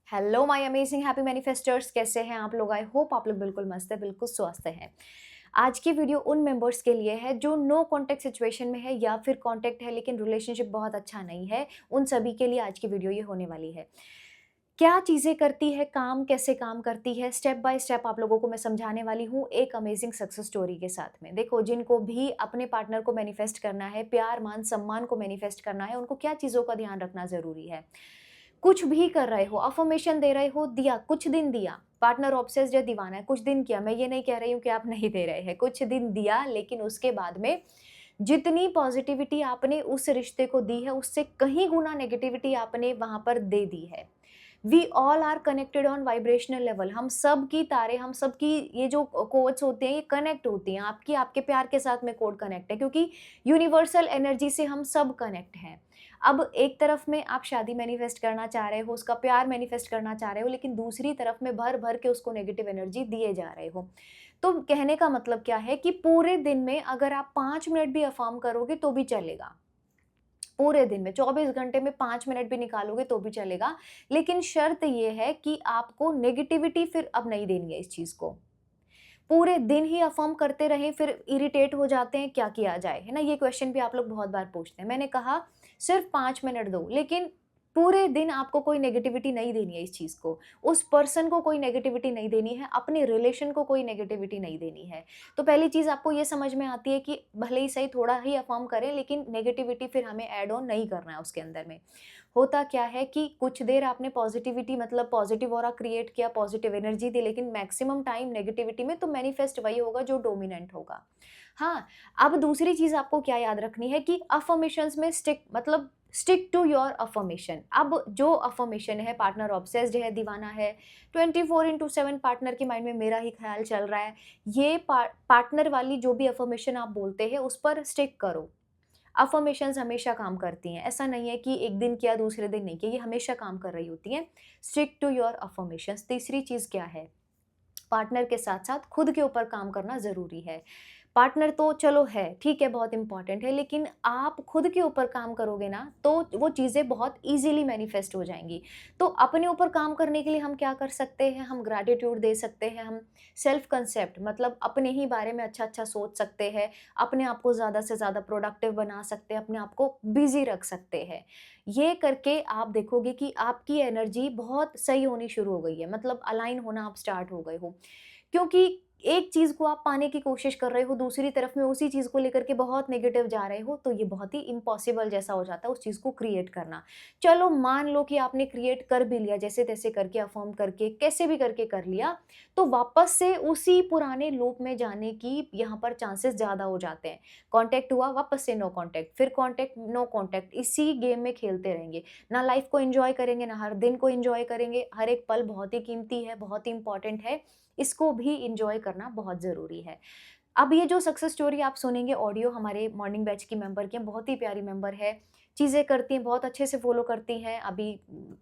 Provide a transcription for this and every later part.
Hello my amazing happy मैनिफेस्टर्स, कैसे हैं आप लोग? आई होप आप लोग बिल्कुल मस्त है, बिल्कुल स्वस्थ हैं। आज की वीडियो उन मेंबर्स के लिए है जो नो कांटेक्ट सिचुएशन में है या फिर कांटेक्ट है लेकिन रिलेशनशिप बहुत अच्छा नहीं है। उन सभी के लिए आज की वीडियो ये होने वाली है। क्या चीज़ें करती है, काम कैसे काम करती है, स्टेप बाय स्टेप आप लोगों को मैं समझाने वाली हूँ एक अमेजिंग सक्सेस स्टोरी के साथ में। देखो, जिनको भी अपने पार्टनर को मैनिफेस्ट करना है, प्यार, मान, सम्मान को मैनिफेस्ट करना है, उनको क्या चीज़ों का ध्यान रखना ज़रूरी है। कुछ भी कर रहे हो, अफ़र्मेशन दे रहे हो, दिया, कुछ दिन दिया, पार्टनर ऑब्सेस्ड या दीवाना है, कुछ दिन किया, मैं ये नहीं कह रही हूँ कि आप नहीं दे रहे हैं, कुछ दिन दिया लेकिन उसके बाद में जितनी पॉज़िटिविटी आपने उस रिश्ते को दी है, उससे कहीं गुना नेगेटिविटी आपने वहाँ पर दे दी है। We all are connected on vibrational level. हम सब की तारे, हम सब की ये जो कोड्स होते हैं, ये कनेक्ट होती हैं। आपकी आपके प्यार के साथ में कोड कनेक्ट है क्योंकि यूनिवर्सल एनर्जी से हम सब कनेक्ट हैं। अब एक तरफ में आप शादी मैनिफेस्ट करना चाह रहे हो, उसका प्यार मैनिफेस्ट करना चाह रहे हो, लेकिन दूसरी तरफ में भर-भर के उसको नेगेटिव एनर्जी दिए जा रहे हो। तो कहने का मतलब क्या है कि पूरे दिन में अगर आप 5 मिनट भी अफ़र्म करोगे तो भी चलेगा। पूरे दिन में 24 घंटे में 5 मिनट भी निकालोगे तो भी चलेगा। लेकिन शर्त ये है कि आपको नेगेटिविटी फिर अब नहीं देनी है इस चीज़ को। पूरे दिन ही अफ़र्म करते रहें, फिर इरिटेट हो जाते हैं, क्या किया जाए? है ना? ये क्वेश्चन भी आप लोग बहुत बार पूछते हैं। मैंने कहा सिर्फ़ 5 मिनट दो, लेकिन पूरे दिन आपको कोई नेगेटिविटी नहीं देनी है इस चीज़ को। उस पर्सन को कोई नेगेटिविटी नहीं देनी है, अपने रिलेशन को कोई नेगेटिविटी नहीं देनी है। तो पहली चीज़ आपको ये समझ में आती है कि भले ही सही थोड़ा ही अफ़र्म करें, लेकिन नेगेटिविटी फिर हमें ऐड ऑन नहीं करना है उसके अंदर में। होता क्या है कि कुछ देर आपने पॉजिटिविटी मतलब पॉजिटिव ऑरा क्रिएट किया, पॉजिटिव एनर्जी दी, लेकिन मैक्सिमम टाइम नेगेटिविटी में, तो मैनिफेस्ट वही होगा जो डोमिनेंट होगा। हाँ, अब दूसरी चीज़ आपको क्या याद रखनी है कि अफ़र्मेशंस में स्टिक टू योर अफ़र्मेशन। अब जो अफ़र्मेशन है, पार्टनर ऑब्सेस्ड है, दीवाना है, 24/7 पार्टनर के माइंड में मेरा ही ख़्याल चल रहा है, ये पार्टनर वाली जो भी अफ़र्मेशन आप बोलते हैं, उस पर स्टिक करो। अफ़र्मेशंस हमेशा काम करती हैं। ऐसा नहीं है कि एक दिन किया दूसरे दिन नहीं किया, ये हमेशा काम कर रही होती हैं। Stick to your affirmations. तीसरी चीज़ क्या है? पार्टनर के साथ-साथ खुद के ऊपर काम करना ज़रूरी है। पार्टनर तो चलो है, ठीक है, बहुत इम्पोर्टेंट है, लेकिन आप खुद के ऊपर काम करोगे ना, तो वो चीज़ें बहुत ईज़िली मैनिफेस्ट हो जाएँगी। तो अपने ऊपर काम करने के लिए हम क्या कर सकते हैं? हम ग्रैटिट्यूड दे सकते हैं, हम सेल्फ कंसेप्ट मतलब अपने ही बारे में अच्छा-अच्छा सोच सकते हैं, अपने आप को ज़्यादा से ज़्यादा प्रोडक्टिव बना सकते हैं, अपने आप को बिज़ी रख सकते हैं। ये करके आप देखोगे कि आपकी एनर्जी बहुत सही होनी शुरू हो गई है, मतलब अलाइन होना आप स्टार्ट हो गए हो। क्योंकि एक चीज़ को आप पाने की कोशिश कर रहे हो, दूसरी तरफ में उसी चीज़ को लेकर के बहुत नेगेटिव जा रहे हो, तो ये बहुत ही इम्पॉसिबल जैसा हो जाता है उस चीज़ को क्रिएट करना। चलो मान लो कि आपने क्रिएट कर भी लिया, जैसे-तैसे करके, अफ़र्म करके, कैसे भी करके कर लिया, तो वापस से उसी पुराने लूप में जाने की यहाँ पर चांसेस ज़्यादा हो जाते हैं। कॉन्टैक्ट हुआ, वापस से नो कॉन्टैक्ट, फिर कॉन्टैक्ट, नो कॉन्टैक्ट, इसी गेम में खेलते रहेंगे। ना लाइफ़ को एन्जॉय करेंगे, ना हर दिन को एन्जॉय करेंगे। हर एक पल बहुत ही कीमती है, बहुत ही इम्पोर्टेंट है। इसको भी एन्जॉय करना बहुत ज़रूरी है। अब ये जो सक्सेस स्टोरी आप सुनेंगे ऑडियो, हमारे मॉर्निंग बैच की मेंबर की हैं, बहुत ही प्यारी मेंबर है, चीज़ें करती हैं, बहुत अच्छे से फ़ॉलो करती हैं, अभी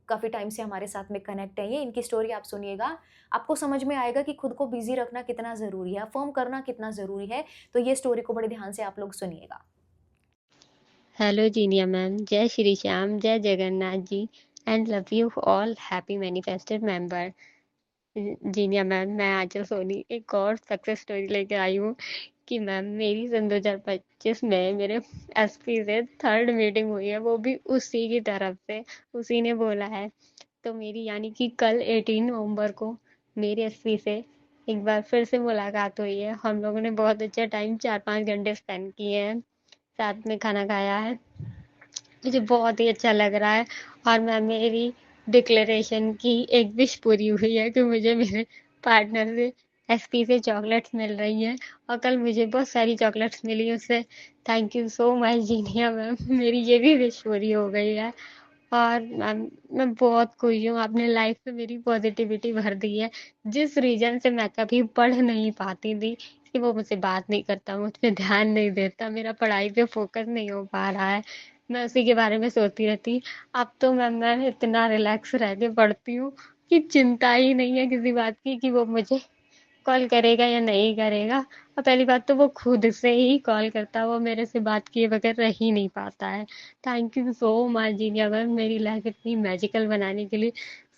काफ़ी टाइम से हमारे साथ में कनेक्ट हैं ये, इनकी स्टोरी आप सुनिएगा, आपको समझ में आएगा कि खुद को बिज़ी रखना कितना ज़रूरी है, अफ़र्म करना कितना ज़रूरी है, तो ये स्टोरी को बड़े ध्यान से आप लोग सुनिएगा। हेलो जीनिया मैम, जय श्री श्याम, जय Jagannath ji and love you all happy manifested member. Jeenia ma'am, मैं आंचल सोनी एक और सक्सेस स्टोरी लेके आई हूँ कि मैम मेरी सन 2025 में मेरे एसपी से थर्ड मीटिंग हुई है, वो भी उसी की तरफ से, उसी ने बोला है। तो मेरी यानी कि कल 18 नवंबर को मेरी एसपी से एक बार फिर से मुलाकात हुई है। हम लोगों ने बहुत अच्छा टाइम 4-5 घंटे स्पेंड किए हैं, साथ में खाना खाया है। मुझे बहुत ही अच्छा लग रहा है। और मैं मेरी डिक्लेरेशन की एक विश पूरी हुई है कि मुझे मेरे पार्टनर से एसपी से चॉकलेट्स मिल रही हैं, और कल मुझे बहुत सारी चॉकलेट्स मिली उससे। Thank you so much Jeenia ma'am, मेरी ये भी विश पूरी हो गई है। और मैम, मैं बहुत खुश हूँ, आपने लाइफ में मेरी पॉजिटिविटी भर दी है। जिस रीजन से मैं कभी पढ़ नहीं पाती थी कि वो मुझसे बात नहीं करता, मुझ पे ध्यान नहीं देता, मेरा पढ़ाई पे फोकस नहीं हो पा रहा है, मैं उसी के बारे में सोचती रहती। अब तो मैं इतना रिलैक्स रह के पढ़ती हूँ कि चिंता ही नहीं है किसी बात की कि वो मुझे कॉल करेगा या नहीं करेगा। और पहली बात तो वो खुद से ही कॉल करता है, वो मेरे से बात किए बगैर रह ही नहीं पाता है। Thank you so much Jeenia ma'am, मेरी लाइफ इतनी मैजिकल बनाने के लिए।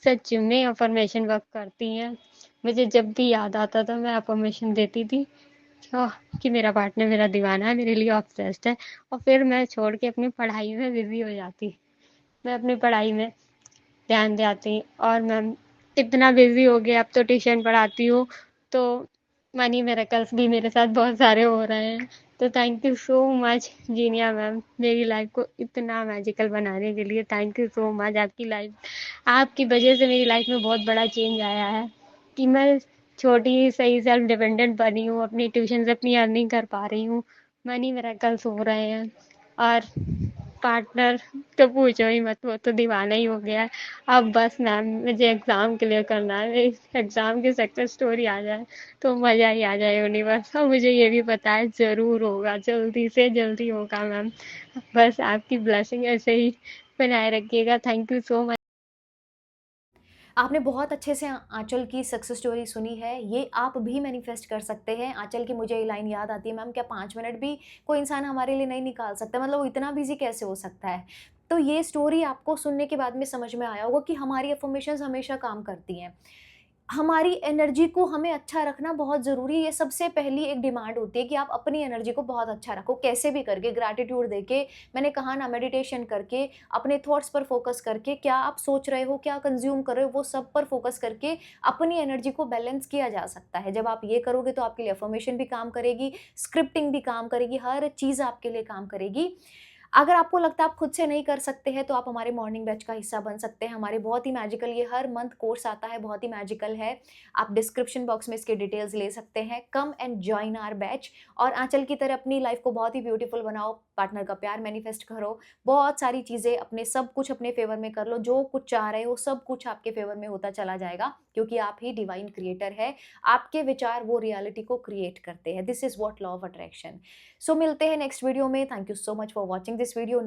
सच में अफ़र्मेशन वर्क करती हैं। मुझे जब भी याद आता था मैं अफ़र्मेशन देती थी कि मेरा पार्टनर मेरा दीवाना है, मेरे लिए ऑब्सेस्ड है, और फिर मैं छोड़ के अपनी पढ़ाई में बिज़ी हो जाती। मैं अपनी पढ़ाई में ध्यान जाती और मैं इतना बिज़ी हो गया, अब तो ट्यूशन पढ़ाती हूँ, तो मनी मिरेकल्स भी मेरे साथ बहुत सारे हो रहे हैं। तो thank you so much Jeenia ma'am, मेरी लाइफ को इतना मैजिकल बनाने के लिए थैंक यू सो मच। आपकी वजह से मेरी लाइफ में बहुत बड़ा चेंज आया है कि मैं छोटी सही सेल्फ डिपेंडेंट बनी हूँ, अपनी ट्यूशन से अपनी अर्निंग कर पा रही हूँ, मनी मिरेकल्स हो रहे हैं, और पार्टनर तो पूछो ही मत, वो तो दीवाना ही हो गया है। अब बस मैम मुझे एग्ज़ाम क्लियर करना है, मेरी एग्ज़ाम की सक्सेस स्टोरी आ जाए तो मज़ा ही आ जाए यूनिवर्स। और मुझे ये भी पता है ज़रूर होगा, जल्दी से जल्दी होगा मैम। बस आपकी ब्लेसिंग ऐसे ही बनाए रखिएगा। Thank you so much. आपने बहुत अच्छे से आँचल की सक्सेस स्टोरी सुनी है, ये आप भी मैनिफेस्ट कर सकते हैं। आँचल की मुझे ये लाइन याद आती है, मैम क्या 5 मिनट भी कोई इंसान हमारे लिए नहीं निकाल सकता? मतलब वो इतना बिज़ी कैसे हो सकता है? तो ये स्टोरी आपको सुनने के बाद में समझ में आया होगा कि हमारी अफ़र्मेशंस हमेशा काम करती हैं। हमारी एनर्जी को हमें अच्छा रखना बहुत ज़रूरी है, ये सबसे पहली एक डिमांड होती है कि आप अपनी एनर्जी को बहुत अच्छा रखो, कैसे भी करके, ग्रैटिट्यूड देके, मैंने कहा ना मेडिटेशन करके, अपने थॉट्स पर फ़ोकस करके, क्या आप सोच रहे हो, क्या कंज़्यूम कर रहे हो, वो सब पर फ़ोकस करके अपनी एनर्जी को बैलेंस किया जा सकता है। जब आप ये करोगे तो आपके लिए अफ़र्मेशन भी काम करेगी, स्क्रिप्टिंग भी काम करेगी, हर चीज़ आपके लिए काम करेगी। अगर आपको लगता है आप खुद से नहीं कर सकते हैं, तो आप हमारे मॉर्निंग बैच का हिस्सा बन सकते हैं। हमारे बहुत ही मैजिकल ये हर मंथ कोर्स आता है, बहुत ही मैजिकल है। आप डिस्क्रिप्शन बॉक्स में इसके डिटेल्स ले सकते हैं। Come and join our batch और आँचल की तरह अपनी लाइफ को बहुत ही ब्यूटीफुल बनाओ, पार्टनर का प्यार मैनिफेस्ट करो, बहुत सारी चीज़ें अपने सब कुछ अपने फ़ेवर में कर लो, जो कुछ चाह रहे हो सब कुछ आपके फ़ेवर में होता चला जाएगा, क्योंकि आप ही डिवाइन क्रिएटर हैं। आपके विचार वो रियलिटी को क्रिएट करते हैं। This is what law of attraction. So मिलते हैं नेक्स्ट वीडियो में। Thank you so much for watching this video.